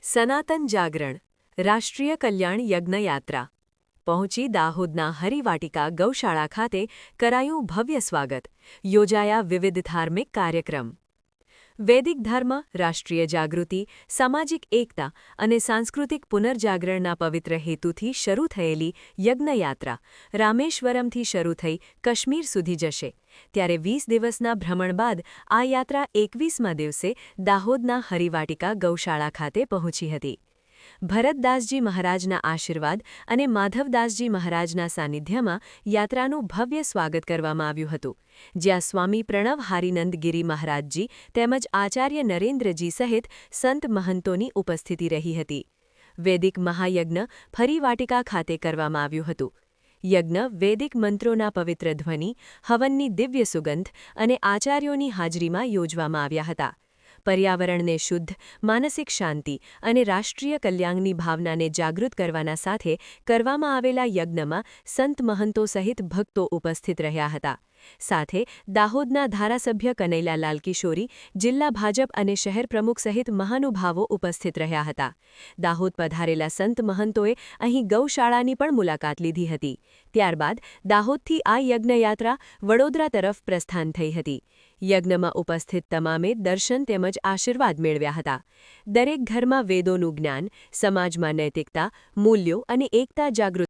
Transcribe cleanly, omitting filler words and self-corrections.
સનાતન જાગરણ રાષ્ટ્રીય કલ્યાણ યજ્ઞ યાત્રા પહોંચી દાહોદના હરિવાટિકા ગૌશાળા ખાતે કરાયું ભવ્ય સ્વાગત યોજાયા વિવિધ ધાર્મિક કાર્યક્રમ વૈદિક ધર્મ રાષ્ટ્રીય જાગૃતિ સામાજિક એકતા અને સાંસ્કૃતિક પુનર્જાગરણના પવિત્ર હેતુથી શરૂ થયેલી યજ્ઞયાત્રા રામેશ્વરમથી શરૂ થઈ કાશ્મીર સુધી જશે ત્યારે 20 દિવસના ભ્રમણ બાદ આ યાત્રા 21મા દિવસે દાહોદના હરિવાટિકા ગૌશાળા ખાતે પહોંચી હતી ભરતદાસજી મહારાજના આશીર્વાદ અને માધવદાસજી મહારાજના સાનિધ્યમાં યાત્રાનું ભવ્ય સ્વાગત કરવામાં આવ્યું હતું જ્યાં સ્વામી પ્રણવ હારીનંદ ગિરી મહારાજજી તેમજ આચાર્ય નરેન્દ્રજી સહિત સંત મહંતોની ઉપસ્થિતિ રહી હતી વૈદિક મહાયજ્ઞ ફરીવાટિકા ખાતે કરવામાં આવ્યું હતું યજ્ઞ વૈદિક મંત્રોના પવિત્ર ધ્વનિ હવનની દિવ્ય સુગંધ અને આચાર્યોની હાજરીમાં યોજવામાં આવ્યા હતા પર્યાવરણને શુદ્ધ માનસિક શાંતિ અને રાષ્ટ્રીય કલ્યાણની ભાવનાને જાગૃત કરવાના સાથે કરવામાં આવેલા યજ્ઞમાં સંત મહંતો સહિત ભક્તો ઉપસ્થિત રહ્યા હતા સાથે દાહોદના ધારાસભ્ય કનૈયાલાલ કિશોરી જિલ્લા ભાજપ અને શહેર પ્રમુખ સહિત મહાનુભાવો ઉપસ્થિત રહ્યા હતા દાહોદ પધારેલા સંત મહંતોએ અહીં ગૌશાળાની પણ મુલાકાત લીધી હતી ત્યારબાદ દાહોદથી આ યજ્ઞયાત્રા વડોદરા તરફ પ્રસ્થાન થઈ હતી યજ્ઞમાં ઉપસ્થિત તમામે દર્શન તેમજ આશીર્વાદ મેળવ્યા હતા દરેક ઘરમાં વેદોનું જ્ઞાન સમાજમાં નૈતિકતા મૂલ્યો અને એકતા જાગૃત